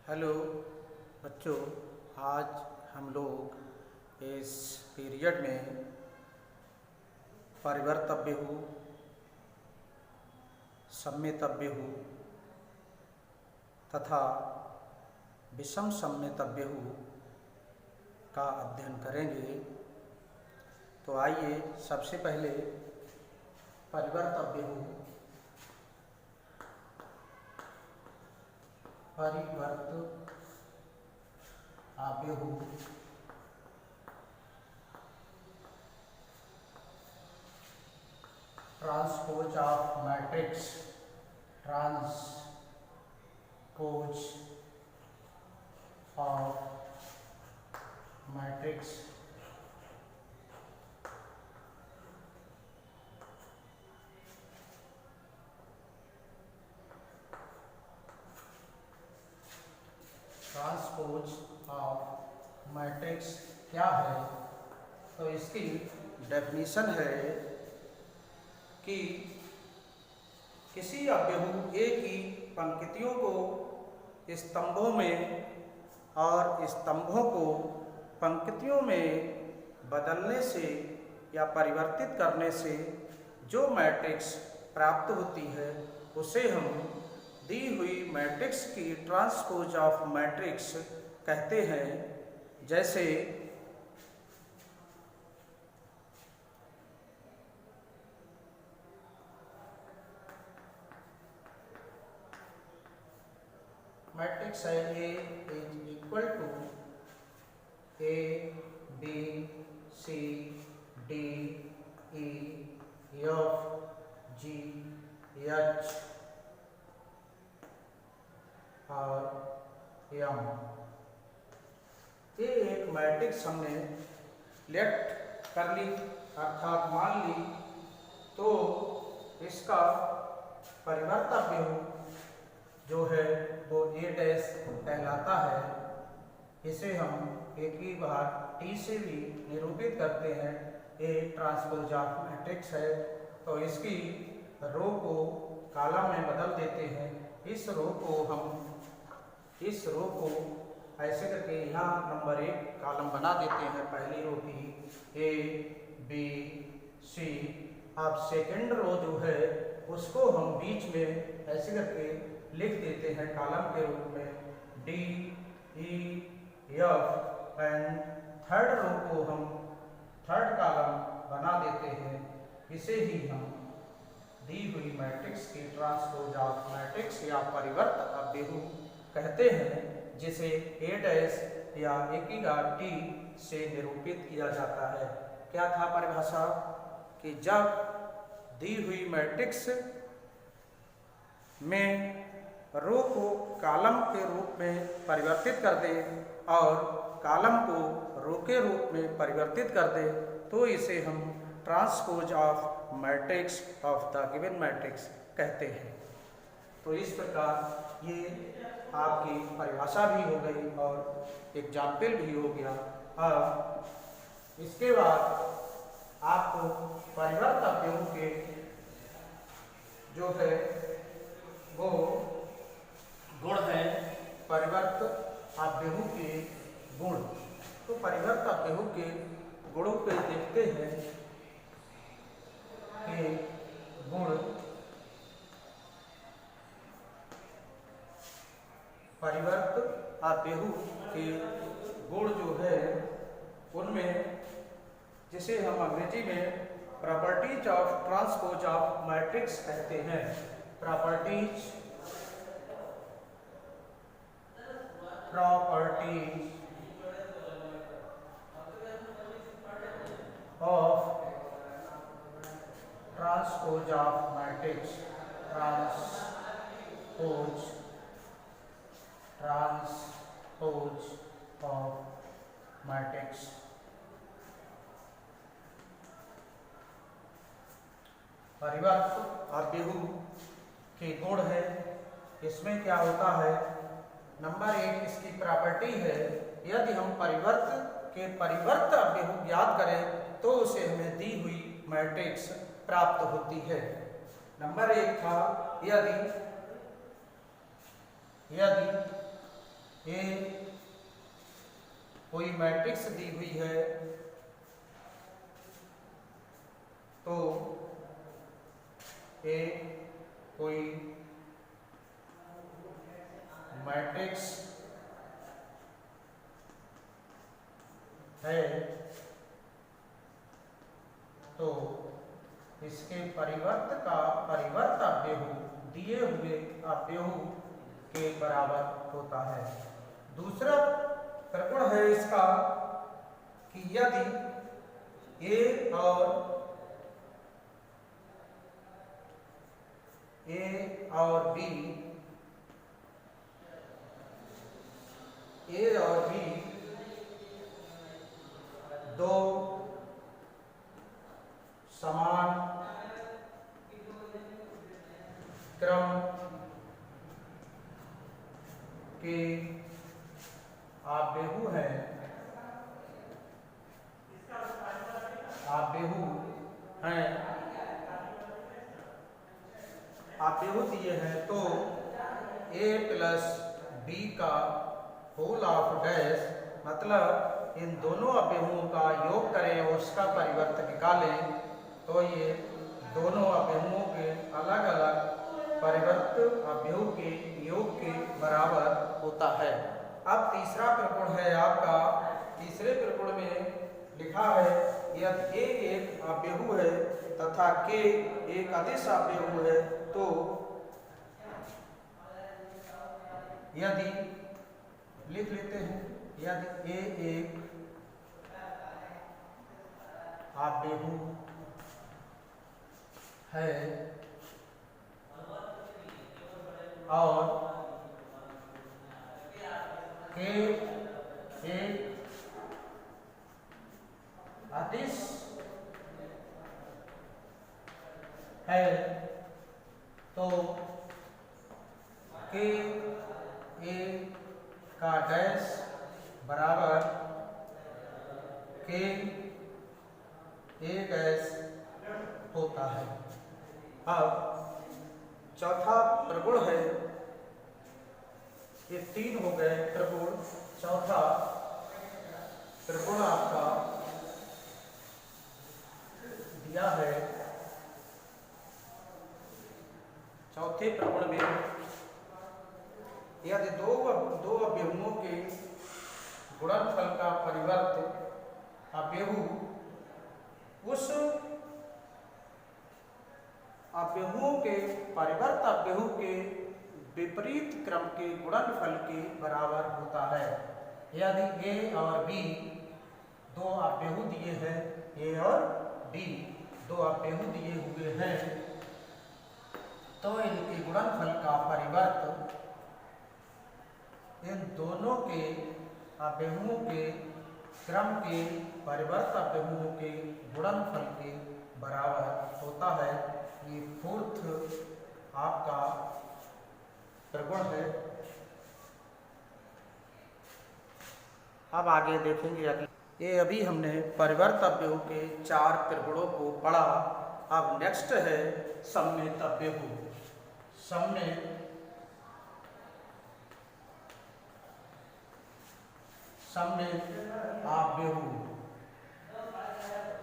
Hello बच्चों, आज हम लोग इस पीरियड में परिवर्तव्यहु, सम्मेतव्यहु तथा विषम सम्मेतव्यहु का अध्ययन करेंगे। तो आइए सबसे पहले परिवर्तव्यहु transpose of matrix transpose of matrix क्या है? तो इसकी डेफिनेशन है कि किसी अवयव A की पंक्तियों को स्तंभों में और स्तंभों को पंक्तियों में बदलने से या परिवर्तित करने से जो मैट्रिक्स प्राप्त होती है उसे हम दी हुई मैट्रिक्स की ट्रांसपोज ऑफ मैट्रिक्स कहते हैं। जैसे मैट्रिक्स है A is equal to A B C D E F G H और M। ये एक मैट्रिक्स हमने लेफ्ट कर ली अर्थात मान ली, तो इसका परिवर्तव्य जो है वो A डैश कहलाता है। इसे हम एक ही बार T से भी निरूपित करते हैं। A ट्रांसपोज ऑफ मैट्रिक्स है, तो इसकी रो को कॉलम में बदल देते हैं। इस रो को ऐसे करके यहाँ नंबर 1 कॉलम बना देते हैं, पहली रो की A B C। अब सेकंड रो जो है उसको हम बीच में ऐसे करके लिख देते हैं कॉलम के रूप में D E F, and third row को हम थर्ड कॉलम बना देते हैं। इसे ही हम दी हुई मैट्रिक्स की ट्रांसपोज ऑफ मैट्रिक्स या परिवर्त अवयव कहते हैं, जिसे A डैश या T से निरूपित किया जाता है। क्या था परिभाषा? कि जब दी हुई मैट्रिक्स में रो को कॉलम के रूप में परिवर्तित कर दे और कॉलम को रो के रूप में परिवर्तित कर दे तो इसे हम transpose of matrix of the given matrix कहते हैं। तो इस प्रकार ये आपकी परिभाषा भी हो गई और एग्जाम्पल भी हो गया। अब इसके बाद आपको परिवर्तव्यों के जो है वो गुण है, परिवर्त अवयवों के गुण। तो परिवर्त अवयवों के गुणों पे देखते हैं कि गुण परिवर्त अवयव के गुण जो है उनमें जिसे हम अंग्रेजी में properties of transpose of matrix कहते हैं। Properties of transpose of matrix, transpose of matrix. परिवर्त अवयव के गुण है। इसमें क्या होता है? नंबर 1 इसकी प्रॉपर्टी है, यदि हम परिवर्त अवयव ज्ञात करें तो उसे हमें दी हुई मैट्रिक्स प्राप्त होती है। नंबर 1 था यदि ए कोई मैट्रिक्स दी हुई है तो ए कोई मैट्रिक्स है तो इसके परिवर्त का परिवर्त अवयव दिए हुए अवयव के बराबर होता है। दूसरा प्रगुण है इसका कि यदि ए और बी दो समान क्रम के आव्यूह हैं, आव्यूह दिए हैं तो a प्लस बी का होल ऑफ डैश, मतलब इन दोनों अव्यूहों का योग करें और उसका परिवर्त निकालें तो ये दोनों अव्यूहों के अलग अलग परिवर्त अव्यूह के योग के बराबर होता है। अब तीसरा प्रगुण है आपका, तीसरे प्रगुण में लिखा है यदि ए एक अव्यूह है तथा के एक अदिश अव्यूह है तो यदि लिख लेते हैं, यदि ए एक अव्यूह है और के एक अदिश है तो के ए का डैश बराबर के ए डैश होता है। अब चौथा प्रगुण है, ये तीन हो गए प्रगुण, चौथा प्रगुण आपका दिया है। चौथे प्रगुण में यदि दो अव्यवों के गुणनफल का परिवर्त अव्यव उस अव्यवों के परिवर्त अव्यव के विपरीत क्रम के गुणनफल के बराबर होता है। यदि ए और बी दो अव्यव दिए हैं, ए और बी दो अव्यव दिए हुए हैं तो इनके गुणनफल का परिवर्त इन दोनों के अव्यवों के क्रम के परिवर्त अव्यवों के गुणनफल के बराबर होता है। ये फोर्थ आपका प्रगुण है। अब आगे देखेंगे ये अभी हमने परिवर्त अव्यव के 4 प्रगुणों को पढ़ा। अब नेक्स्ट है सम्मित अव्यव। सम्मित अव्यव,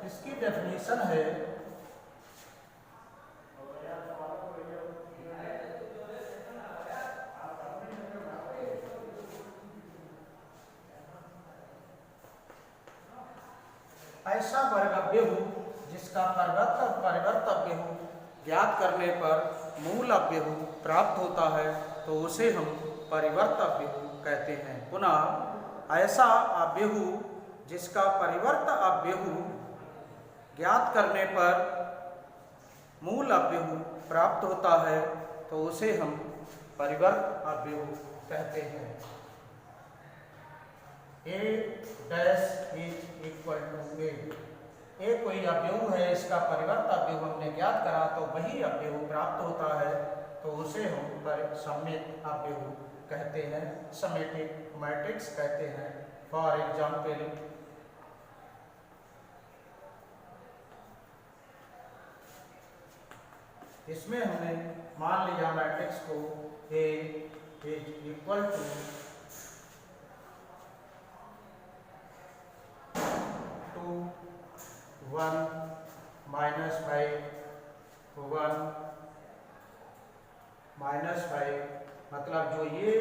इसकी डेफिनेशन है ऐसा वर्ग अव्यव जिसका परिवर्त अव्यव ज्ञात करने पर मूल अव्यव प्राप्त होता है तो उसे हम परिवर्त अव्यव कहते हैं। पुनः ऐसा अव्यव जिसका परिवर्त अव्यव ज्ञात करने पर मूल अव्यव प्राप्त होता है तो उसे हम परिवर्त अव्यव कहते हैं। ए डैश इज इक्वल टू ए कोई अव्यव है, इसका परिवर्त अव्यव हमने ज्ञात करा तो वही अव्यव प्राप्त होता है तो उसे हम सम्मित अव्यव कहते हैं, समेटिक मैट्रिक्स कहते हैं। फॉर एग्जाम्पल इसमें हमने मान लिया मैट्रिक्स को ए इज इक्वल टू 1 -5 1 -5, मतलब जो ये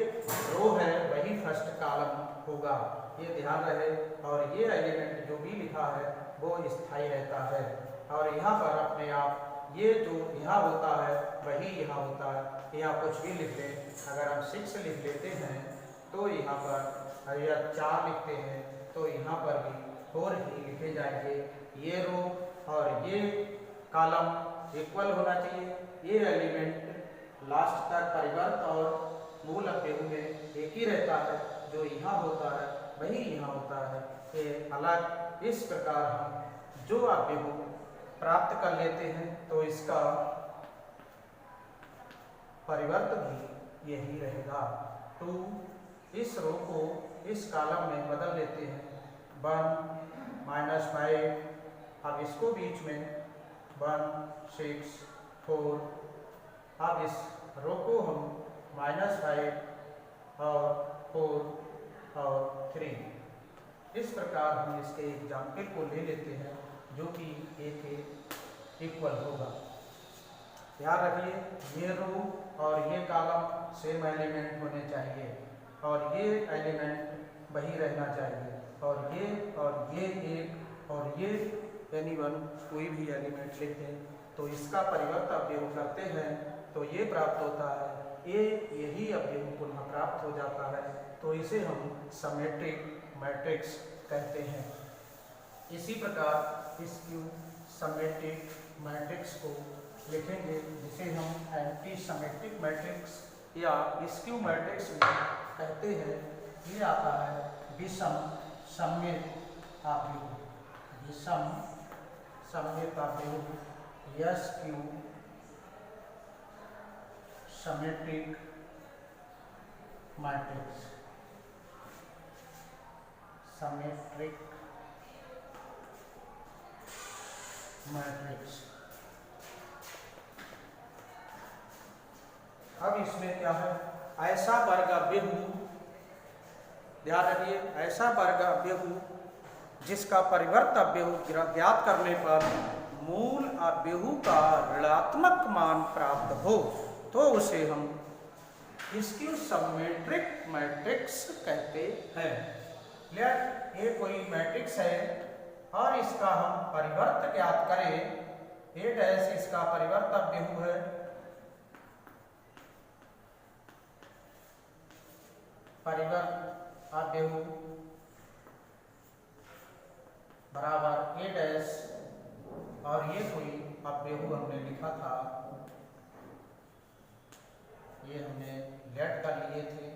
रो है वही फर्स्ट कॉलम होगा, ये ध्यान रहे। और ये एलिमेंट जो भी लिखा है वो स्थायी रहता है, और यहाँ पर अपने आप ये जो यहाँ होता है वही यहाँ होता है। यहाँ कुछ भी लिख लें, अगर हम 6 लिख लेते हैं तो यहाँ पर, या 4 लिखते हैं तो यहाँ पर भी 4 ही लिखे जाएंगे। ये रो और ये कॉलम इक्वल होना चाहिए। ये एलिमेंट लास्ट तक परिवर्त और मूल अवयव में एक ही रहता है, जो यहाँ होता है वही यहाँ होता है। ये अलग इस प्रकार हम जो अवयव प्राप्त कर लेते हैं तो इसका परिवर्त भी यही रहेगा। 2 इस रो को इस कॉलम में बदल लेते हैं, 1 -5, अब इसको बीच में 1 6 4, अब इस रो को हम -5 और 4 और 3 इस प्रकार हम इसके एग्जाम्पल को ले लेते हैं जो कि एक इक्वल होगा। याद रखिए ये रो और ये कॉलम सेम एलिमेंट होने चाहिए, और ये एलिमेंट वही रहना चाहिए, और ये एक और ये एनीवन कोई भी एलिमेंट लिख दें तो इसका परिवर्त अवयव करते हैं तो ये प्राप्त होता है, यही अवयव पुनः प्राप्त हो जाता है, तो इसे हम सिमेट्रिक मैट्रिक्स कहते हैं। इसी प्रकार स्क्यू सिमेट्रिक मैट्रिक्स को लिखेंगे, जिसे हम एंटी सिमेट्रिक मैट्रिक्स या स्क्यू मैट्रिक्स भी कहते हैं। ये आता है विषम सममित अवयव, विषम सममित अवयव SQ symmetric matrix, symmetric matrix. अब इसमें क्या है, ऐसा वर्ग अवयव, ध्यान रखिए, ऐसा वर्ग अवयव जिसका परिवर्त अवयव ज्ञात करने पर मूल अवयव का ऋणात्मक मान प्राप्त हो तो उसे हम स्क्यू सिमेट्रिक मैट्रिक्स कहते हैं। क्लियर? ये कोई मैट्रिक्स है और इसका हम परिवर्त ज्ञात करें, A' इसका परिवर्त अवयव है, परिवर्त अवयव बराबर A' और ये कोई अवयव हमने लिखा था, ये हमने लेट कर लिए थे,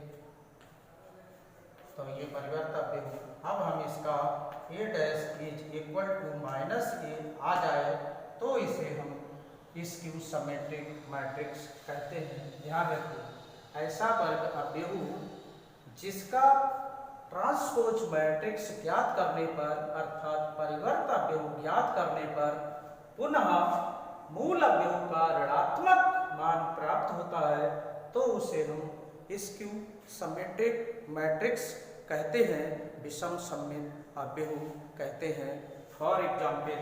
तो ये परिवर्त अवयव। अब हम इसका A' is equal to -A आ जाए तो इसे हम स्क्यू सिमेट्रिक मैट्रिक्स कहते हैं। ध्यान रखिए, ऐसा वर्ग अवयव जिसका ट्रांसपोज मैट्रिक्स ज्ञात करने पर, अर्थात परिवर्त अवयव ज्ञात करने पर पुनः मूल अवयव का ऋणात्मक मान प्राप्त होता है तो उसे हम स्क्यू सिमेट्रिक मैट्रिक्स कहते हैं, विषम सममित अवयव कहते हैं। फॉर एग्जाम्पल,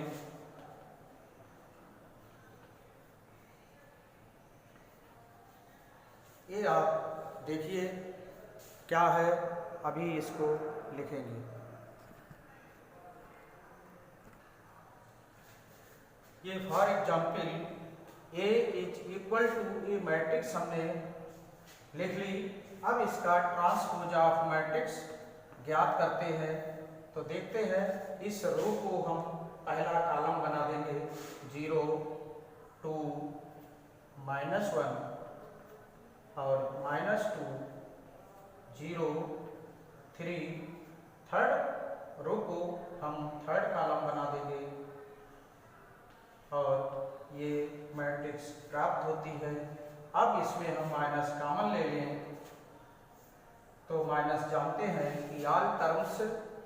ये आप देखिए क्या है, अभी इसको लिखेंगे। ये for example A is equal to, A matrix हमने लिख ली। अब इसका ट्रांसपोज ऑफ मैट्रिक्स ज्ञात करते हैं, तो देखते हैं इस रो को हम पहला कॉलम बना देंगे, 0 2 -1 और -2 0 3, थर्ड रो को हम थर्ड कॉलम बना देंगे और ये मैट्रिक्स प्राप्त होती है। अब इसमें हम माइनस कॉमन ले लें तो माइनस जानते हैं कि ऑल टर्म्स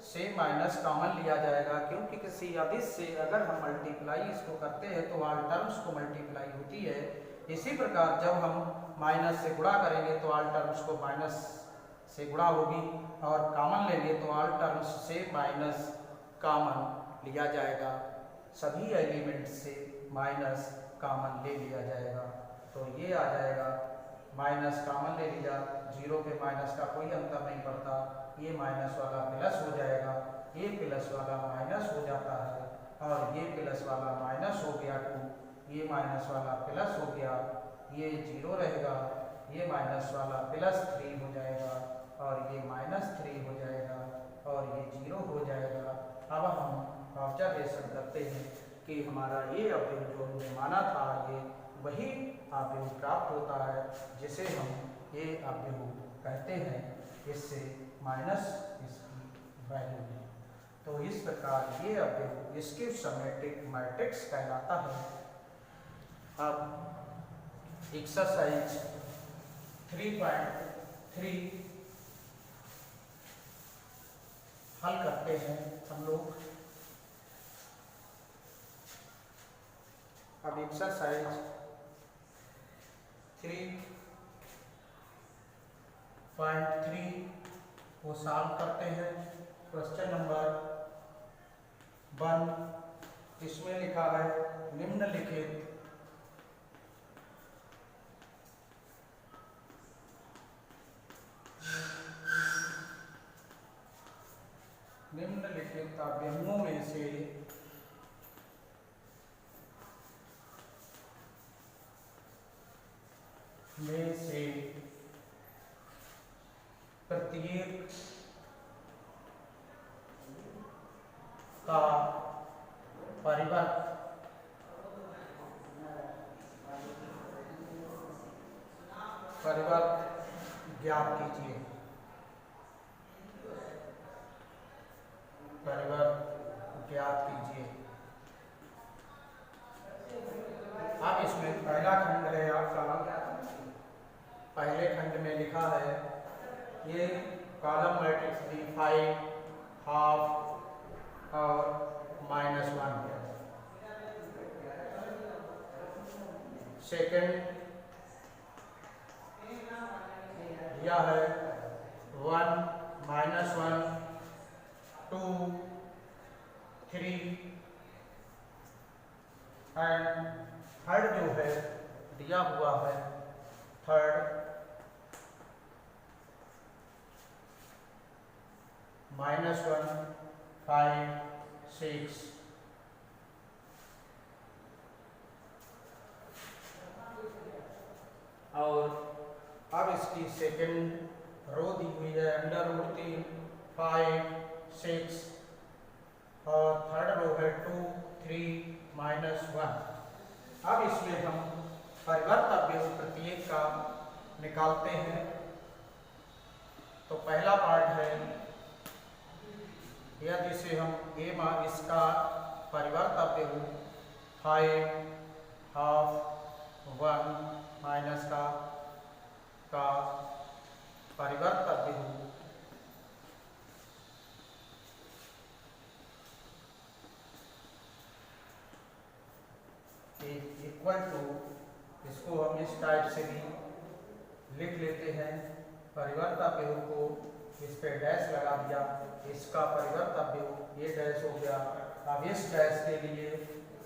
से माइनस कॉमन लिया जाएगा, क्योंकि किसी अदिश से अगर हम मल्टीप्लाई इसको करते हैं तो ऑल टर्म्स को मल्टीप्लाई होती है। इसी प्रकार जब हम माइनस से गुणा करेंगे तो ऑल टर्म्स को माइनस से गुणा होगी, और कॉमन लेंगे तो ऑल टर्म्स से माइनस कॉमन लिया जाएगा। सभी एलिमेंट से माइनस कॉमन ले लिया जाएगा। तो ये आ जाएगा, माइनस कॉमन ले लिया, जीरो पे माइनस का कोई अंतर नहीं पड़ता, ये माइनस वाला प्लस हो जाएगा, ये प्लस वाला माइनस हो जाता है, और ये प्लस वाला माइनस हो गया 2, ये माइनस वाला प्लस हो गया, ये जीरो रहेगा, ये माइनस वाला प्लस 3 हो जाएगा, और ये माइनस 3 हो जाएगा, और ये जीरो हो जाएगा। अब हम ऑब्जर्वेशन करते हैं कि हमारा ये अवयव जो हमने माना था, ये वही अवयव प्राप्त होता है जिसे हम ये अवयव कहते हैं, इससे माइनस इसकी वैल्यू है। तो इस प्रकार ये अवयव स्क्यू सिमेट्रिक मैट्रिक्स कहलाता है। अब एक्सरसाइज 3.3 हल करते हैं हम लोग। अब एक्सरसाइज 3.3 को सॉल्व करते हैं। क्वेश्चन नंबर 1, इसमें लिखा है निम्नलिखित अवयवों में से प्रत्येक का परिवर्त ज्ञात कीजिए। परिवर्त ज्ञात कीजिए। अब इसमें पहला खंड है आपका, पहले खंड में लिखा है ये कॉलम मैट्रिक्स दी 5, हाफ और -1। सेकंड यह है 1, -1, 2, 3 एंड थर्ड जो है दिया हुआ है, थर्ड -1, 5, 6। और अब इसकी सेकंड रो दी हुई है √3, 5, 6 और थर्ड रो है 2, 3, -1। अब इसमें हम परिवर्त अवयव प्रत्येक का निकालते हैं। तो पहला पार्ट है, यदि से हम इसका परिवर्त अवयव 5, हाफ, 1 माइनस का परिवर्त अवयव इक्वल टू, इसको हम इस टाइप से भी लिख लेते हैं। परिवर्त अवयव को इस पे डैश लगा दिया, इसका परिवर्त अवयव ये डैश हो गया। अब इस डैश के लिए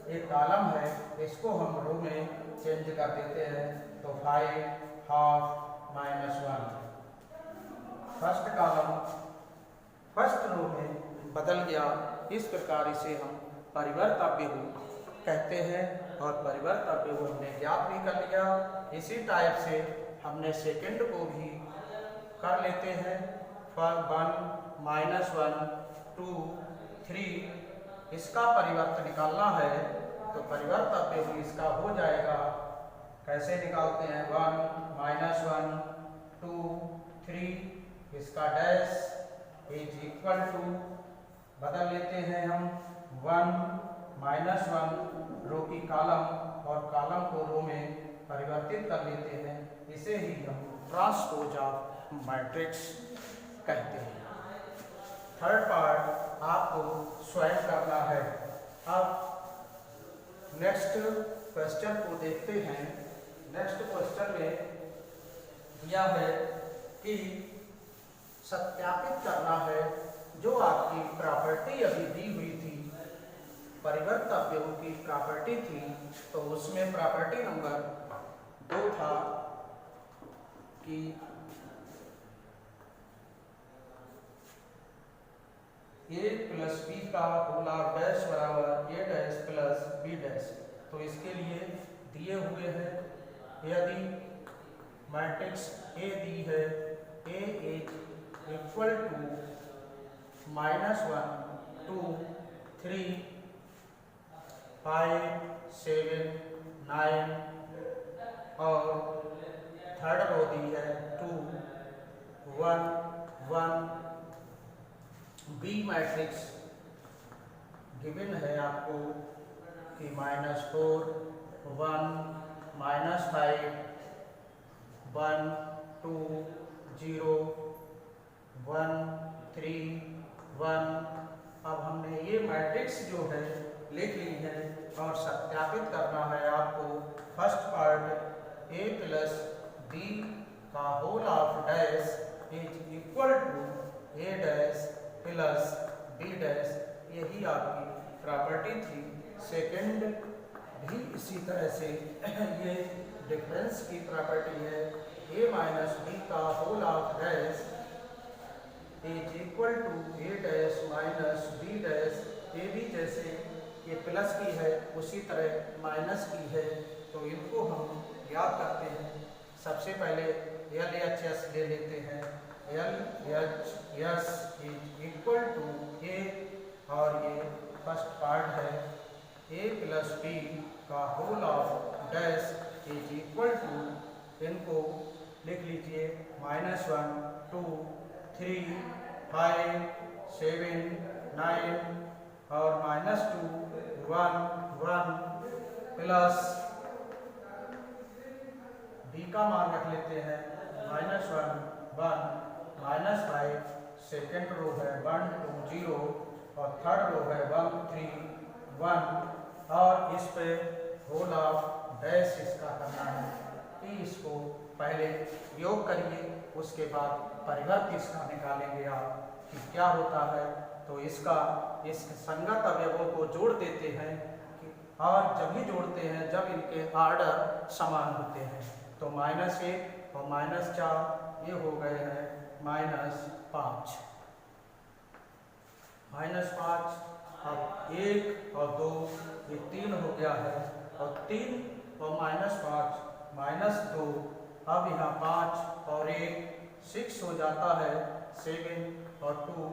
एक कॉलम है, इसको हम रो में चेंज कर देते हैं। तो 5, half, -1 first column first row में बदल गया। इस प्रकार इसे हम परिवर्त अवयव कहते हैं, और परिवर्त अवयव हमने ज्ञात भी कर लिया। इसी टाइप से हमने सेकंड को भी कर लेते हैं। 1, -1, 2, 3 इसका परिवर्त निकालना है। तो परिवर्त अवयव इसका हो जाएगा, कैसे निकालते हैं, 1, -1, 2, 3 इसका डैश इज इक्वल टू, बदल लेते हैं हम 1, -1 रो की कॉलम और कॉलम को रो में परिवर्तित कर लेते हैं। इसे ही हम ट्रांसपोज ऑफ मैट्रिक्स कहते हैं। थर्ड पार्ट आपको स्वयं करना है। अब नेक्स्ट क्वेश्चन को देखते हैं। नेक्स्ट क्वेश्चन में यह है कि सत्यापित करना है जो आपकी प्रॉपर्टी अभी दी हुई थी परिवर्त अवयवों की प्रॉपर्टी थी, तो उसमें प्रॉपर्टी नंबर 2 था कि a प्लस बी का होल ऑफ डैश बराबर a dash plus b dash. तो इसके लिए दिए हुए हैं, यदि मैट्रिक्स A दी है, A इज इक्वल टू -1 2 3 5 7 9 और थर्ड रो दी है 2 1 1। बी मैट्रिक्स गिवन है आपको कि -4 1 -5 1 2 0 1 3 1। अब हमने ये मैट्रिक्स जो है लिख ली है और सत्यापित करना है आपको। First part a plus B का whole of dash is equal to a dash plus B dash, यही आपकी प्रॉपर्टी थी। सेकंड भी इसी तरह से ये डिफरेंस की प्रॉपर्टी है, a माइनस बी का whole of dash is equal to a dash minus B dash. ये भी जैसे ये प्लस की है उसी तरह माइनस की है, तो इनको हम याद करते हैं। सबसे पहले LHS ले लेते हैं। LHS is equal to a और ये फर्स्ट पार्ट है a प्लस बी का whole of dash is equal to, इनको लिख लीजिए -1 2 3 5 7 9 और -2 1 1 प्लस बी का मान रख लेते हैं -1 1 -5, सेकेंड रो है 1 2 0 और थर्ड रो है 1 3 1 और इस पे होल ऑफ डैश इसका करना है कि इसको पहले योग करिए, उसके बाद परिवर्त इसका निकालेंगे आप कि क्या होता है। तो इसका इस संगत अवयवों को जोड़ देते हैं और जब भी जोड़ते हैं जब इनके ऑर्डर समान होते हैं। तो -1 और -4 ये हो गए हैं -5 -5। अब 1 और 2 ये 3 हो गया है और 3 और -5 -2, अब यहाँ 5 और 1 6 हो जाता है, 7 और 2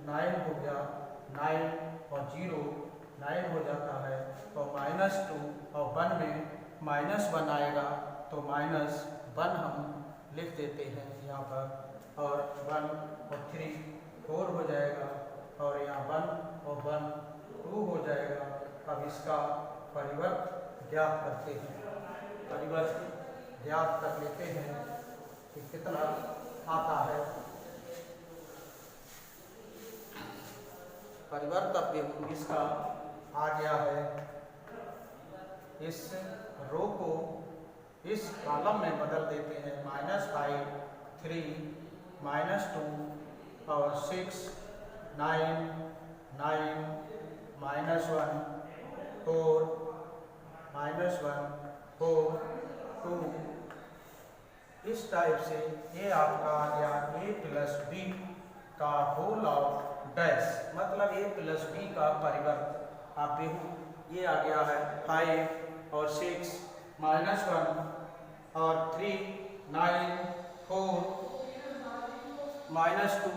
9 हो गया, 9 और 0 9 हो जाता है। तो -2 और 1 में -1 आएगा, तो -1 हम लिख देते हैं यहाँ पर, और 1 और 3 4 हो जाएगा और यहाँ 1 और 1 2 हो जाएगा। अब इसका परिवर्त ज्ञात करते हैं, परिवर्त ज्ञात कर लेते हैं कि कितना आता है। परिवर्त अब इसका आ गया है, इस रो को इस कॉलम में बदल देते हैं। -5 3 -2 और 6 9 9 -1 4 -1 4 2। इस टाइप से ये आपका आ गया a प्लस बी का होल ऑफ डैश, मतलब a प्लस बी का परिवर्त। आप देखो ये आ गया है 5 और 6 -1 और 3 9 4 -2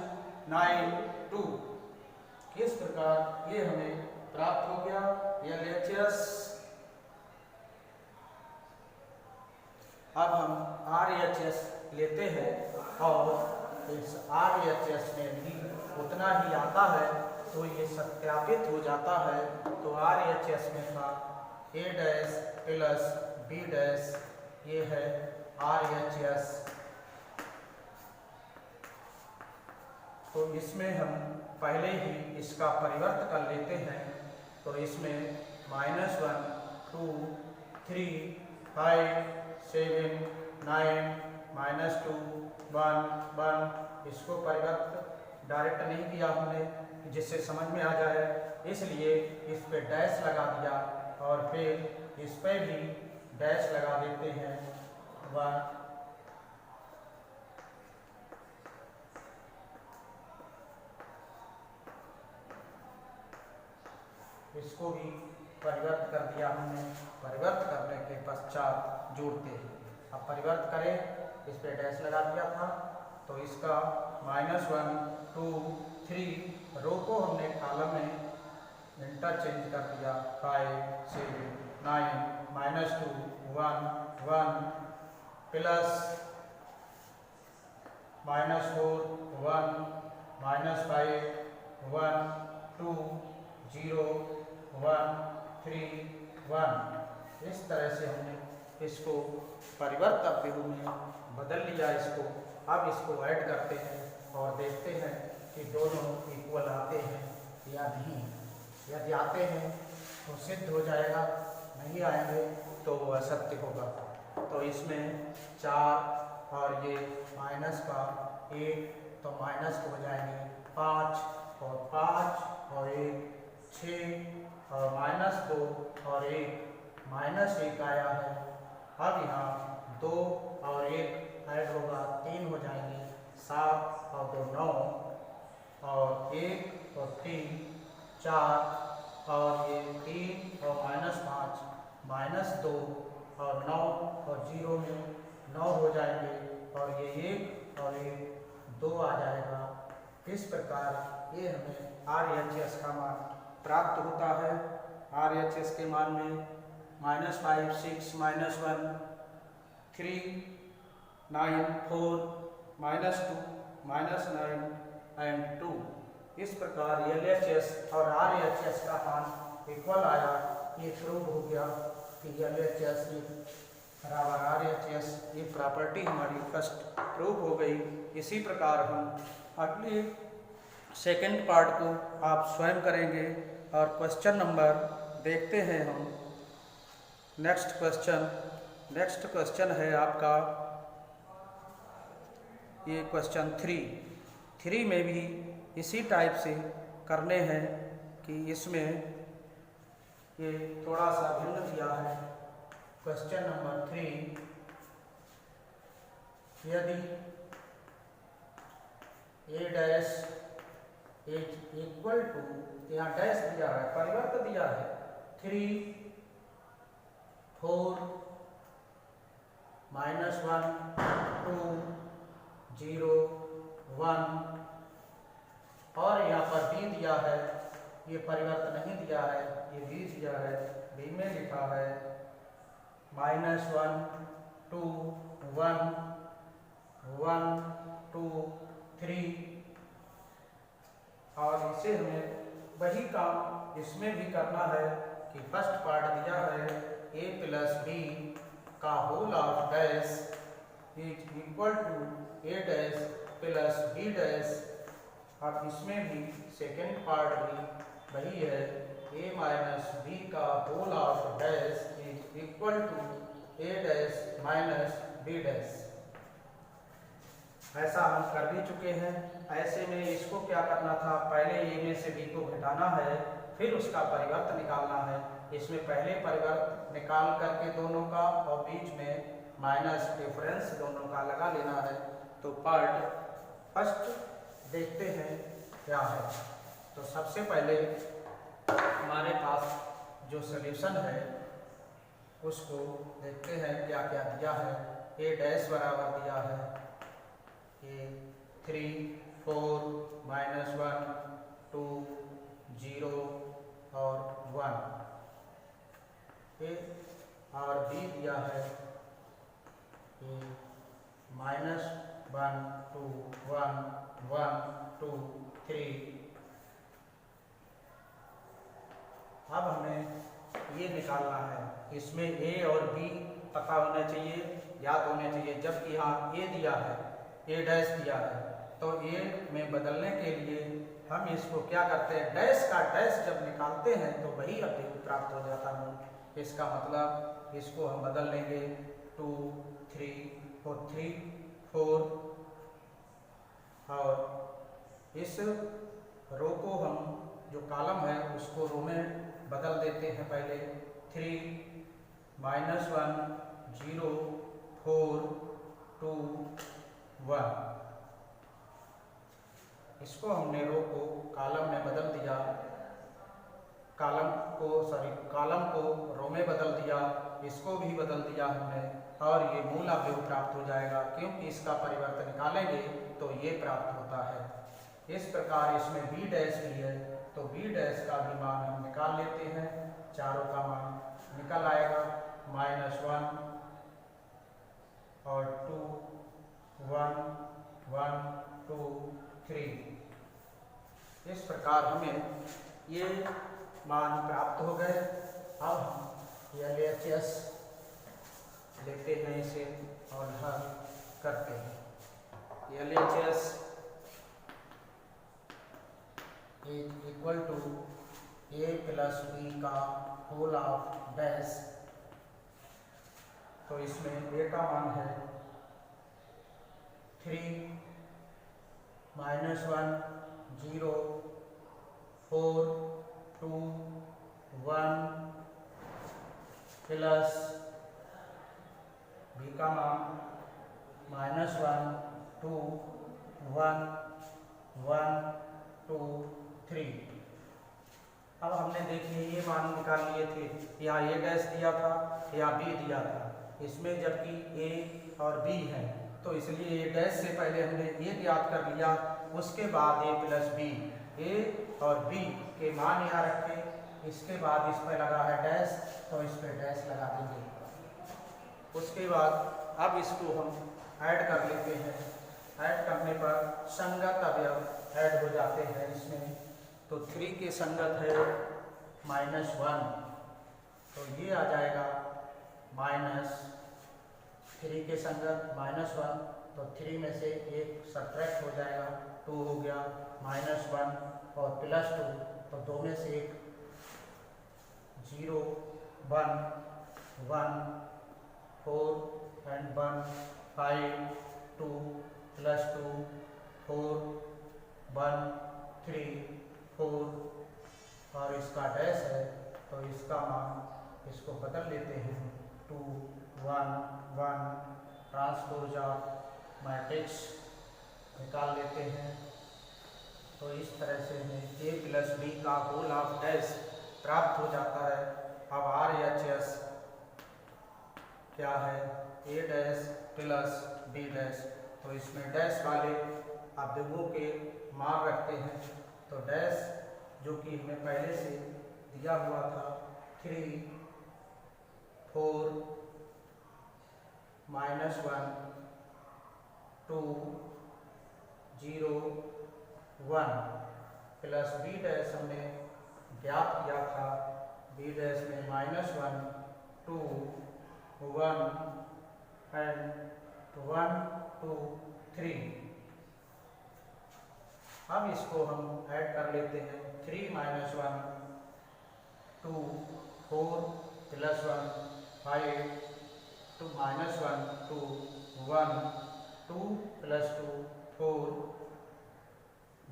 9 2। इस प्रकार ये हमें प्राप्त हो गया LHS। अब हम RHS लेते हैं और इस RHS में भी उतना ही आता है, तो ये सत्यापित हो जाता है। तो RHS में था a dash plus b dash, ये है RHS। तो इसमें हम पहले ही इसका परिवर्त कर लेते हैं। तो इसमें -1 2 3 5 7 9 -2 1 1, इसको परिवर्त डायरेक्ट नहीं किया हमने जिससे समझ में आ जाए, इसलिए इस पे डैश लगा दिया और फिर इस पे भी डैश लगा देते हैं 1। इसको भी परिवर्त कर दिया हमने। परिवर्त करने के पश्चात जोड़ते हैं। अब परिवर्त करें, इस पे डैश लगा दिया था तो इसका -1 2 3 रो को हमने कॉलम में इंटरचेंज कर दिया 5 6 9 -2 1 1 प्लस -4 1 -5 1 2 0 1 3 1। इस तरह से हमने इसको परिवर्त अवयव में बदल लिया इसको। अब इसको ऐड करते हैं और देखते हैं कि दोनों इक्वल आते हैं या नहीं। यदि आते हैं तो सिद्ध हो जाएगा, नहीं आएंगे तो वो असत्य होगा। तो इसमें 4 और ये माइनस का 1 तो माइनस हो जाएंगे 5 और 5 और 1 6 और -2 और 1 -1 आया है। अब यहाँ 2 और 1 ऐड होगा 3 हो जाएंगे 7 और 2 9 और 1 और 3 4 और ये 3 और -5 -2 और 9 और 0 में 9 हो जाएंगे और ये 1 और 1 2 आ जाएगा। इस प्रकार ये हमें RHS का मान प्राप्त होता है। RHS के मान में -5 6 -1 3 9 4 -2 -9 एंड 2। इस प्रकार LHS और RHS का मान इक्वल आया। ये प्रूव हो गया कि LHS बराबर RHS, ये प्रॉपर्टी हमारी फर्स्ट प्रूव हो गई। इसी प्रकार हम अगले सेकंड पार्ट को आप स्वयं करेंगे और क्वेश्चन नंबर देखते हैं हम। नेक्स्ट क्वेश्चन है आपका ये क्वेश्चन 3 में भी इसी टाइप से करने हैं कि इसमें ये थोड़ा सा भिन्न दिया है। क्वेश्चन नंबर 3, यदि a dash is equal to, यहाँ डैश दिया है, परिवर्त दिया है 3 4 -1 2 0 1 और यहाँ पर b दिया है, ये परिवर्त नहीं दिया है, ये b दिया है। b में लिखा है -1 2 1 1 2 3 और इसे हमें वही काम इसमें भी करना है कि फर्स्ट पार्ट दिया है a प्लस b का whole of dash is equal to a dash plus b dash. अब इसमें भी सेकेंड पार्ट भी वही है, a माइनस b का whole of dash is equal to a dash minus b dash. ऐसा हम कर भी चुके हैं। ऐसे में इसको क्या करना था, पहले a में से b को घटाना है, फिर उसका परिवर्त निकालना है। इसमें पहले परिवर्त निकाल करके दोनों का और बीच में माइनस डिफरेंस दोनों का लगा लेना है। तो पार्ट फर्स्ट देखते हैं क्या है। तो सबसे पहले हमारे पास जो सॉल्यूशन है उसको देखते हैं क्या क्या दिया है। a डैश बराबर दिया है a 3 4 -1 2 0 और 1 और b दिया है a -1 2 1 1 2 3। अब हमें ये निकालना है, इसमें a और b पता होना चाहिए, याद होने चाहिए। जबकि यहाँ a दिया है, a डैश दिया है, तो a में बदलने के लिए हम इसको क्या करते हैं, डैश का डैश जब निकालते हैं तो वही अवयव प्राप्त हो जाता है। इसका मतलब इसको हम बदल लेंगे 2 3 4 3 4 और इस रो को हम जो कॉलम है उसको रो में बदल देते हैं। पहले 3 -1 0 4 2 1, इसको हमने रो को कॉलम में बदल दिया, कॉलम को रो में बदल दिया, इसको भी बदल दिया हमने, और ये मूल अवयव प्राप्त हो जाएगा। क्योंकि इसका परिवर्तन निकालेंगे तो ये प्राप्त होता है। इस प्रकार इसमें b डैश भी है, तो b डैश का भी मान हम निकाल लेते हैं। चारों का मान निकल आएगा, -1 और 2 1 1 2 3। इस प्रकार हमें ये मान प्राप्त हो गए। अब हम LHS लेते हैं इसे और हल करते हैं। LHS is equal to a plus b का होल ऑफ डैश। तो इसमें a का मान है 3 -1 0 4 2 1 प्लस b का मान -1 2 1 1 2 3। अब हमने देखिए ये मान निकाल लिए थे, यहाँ a डैश दिया था या b दिया था, इसमें जबकि a और b है तो इसलिए a डैश से पहले हमने a ज्ञात कर लिया, उसके बाद a प्लस b, a और b के मान यहाँ रखे, इसके बाद इस पर लगा है डैश तो इस पर डैश लगा देंगे। उसके बाद अब इसको हम ऐड कर लेते हैं। ऐड करने पर संगत अवयव ऐड हो जाते हैं इसमें। तो 3 के संगत है -1, तो ये आ जाएगा -3 के संगत -1, तो 3 में से 1 सब्ट्रैक्ट हो जाएगा, 2 हो गया, -1 और +2, तो 2 में से 1 0 1 1 4 and 1 5 2 +2 4 1 3 4 और इसका डैश है तो इसका मान इसको बदल लेते हैं 2 1 1, ट्रांसपोज ऑफ मैट्रिक्स निकाल लेते हैं। तो इस तरह से हमें a प्लस b का होल ऑफ डैश प्राप्त हो जाता है। अब RHS क्या है, a dash plus b dash, तो इसमें डैश वाले अवयवों के मान रखते हैं। तो डैश जो कि हमें पहले से दिया हुआ था 3 4 -1 2 0 1 प्लस b डैश हमने ज्ञात किया था, b डैश में -1 2 1 and 1 2 3। अब इसको हम ऐड कर लेते हैं। 3 -1 2 4 +1 5 2 -1 2 1 2 +2 4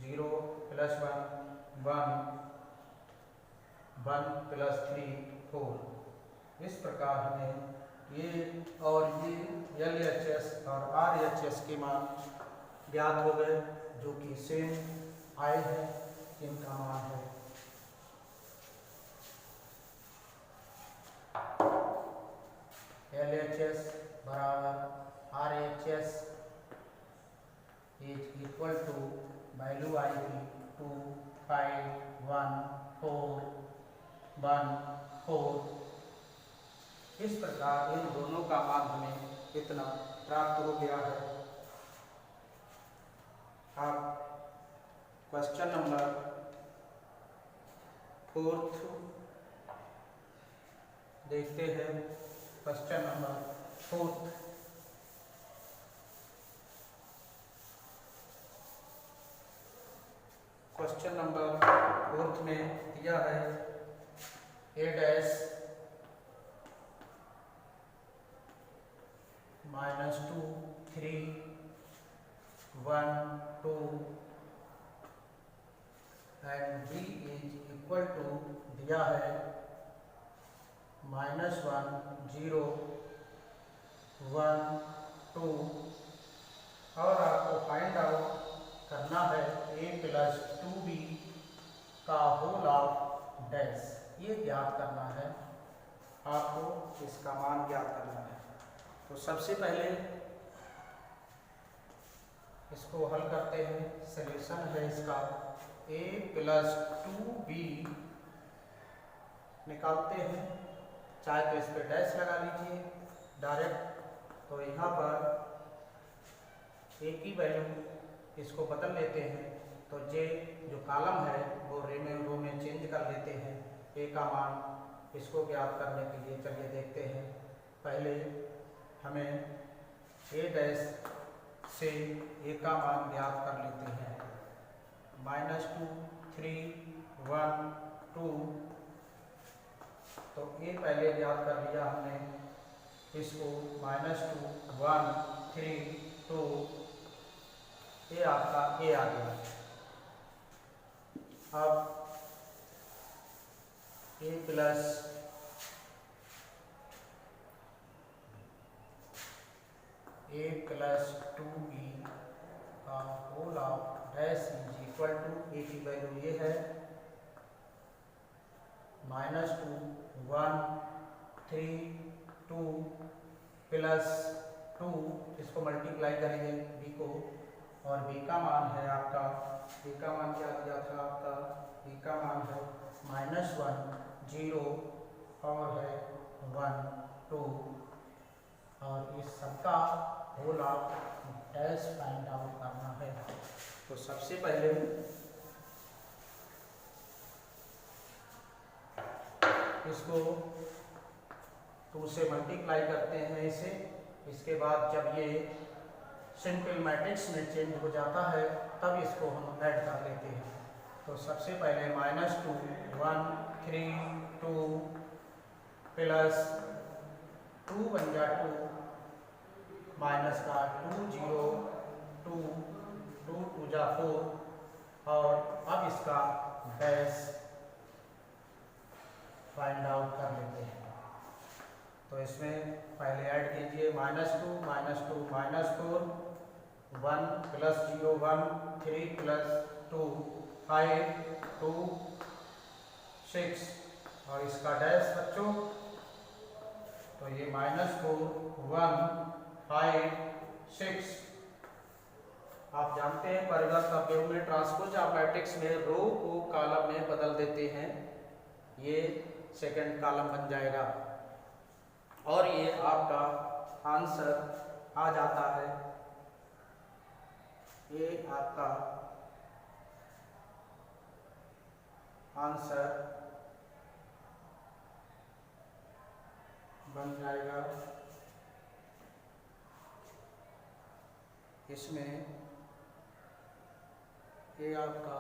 0 +1 1 1 +3 4। इस प्रकार हमें ये और ये LHS और RHS के मान ज्ञात हो गए, जो कि सेम आए हैं, इनका मान है LHS बराबर RHS is equal to value आएगी 2 5 1 4 1 4। इस प्रकार इन दोनों का मान हमें इतना प्राप्त हो गया है। अब क्वेश्चन नंबर 4 देखते हैं। क्वेश्चन नंबर 4, क्वेश्चन नंबर 4 में दिया है a डैश -2 3 1 2 इक्वल टू दिया है -1 0 1 2 और आपको फाइंड आउट करना है a प्लस 2b का होल ऑफ डैश, ये ज्ञात करना है आपको, इसका मान ज्ञात करना है। तो सबसे पहले इसको हल करते हैं। सॉल्यूशन है इसका a प्लस 2b निकालते हैं, चाहे तो इस पर डैश लगा लीजिए डायरेक्ट। तो यहाँ पर a की वैल्यू इसको बदल लेते हैं, तो जे जो कॉलम है वो रो में चेंज कर लेते हैं। a का मान इसको ज्ञात करने के लिए चलिए देखते हैं। पहले हमें a डैश से a का मान ज्ञात कर लेते हैं। -2 3 1 2, तो a पहले ज्ञात कर लिया हमने, इसको -2 1 3 2, ये आपका a आ गया। अब a प्लस 2b का whole of dash is equal to, a की वैल्यू ये है -2 1 3 2 प्लस 2, इसको मल्टीप्लाई करेंगे b को, और b का मान है आपका, b का मान क्या दिया था आपका, b का मान है -1 0 और है 1 2, और इस सबका whole of dash find out करना है। तो सबसे पहले इसको 2 से मल्टीप्लाई करते हैं इसे, इसके बाद जब ये सिंपल मैट्रिक्स में चेंज हो जाता है तब इसको हम ऐड कर लेते हैं। तो सबसे पहले -2 1 3 2 प्लस 2 1 जा 2 माइनस का 2 0 2 2 2 जा 4, और अब इसका डैश फाइंड आउट कर लेते हैं। तो इसमें पहले ऐड कीजिए -2 -4 1 प्लस 0 1 3 प्लस 2 5 2 6, और इसका डैश बच्चों, तो ये -4 1 5 6। आप जानते हैं परिवर्त अवयव में ट्रांसपोज ऑफ मैट्रिक्स में रो को कॉलम में बदल देते हैं, ये सेकंड कॉलम बन जाएगा और ये आपका आंसर आ जाता है। ये आपका आंसर बन जाएगा, इसमें ये आपका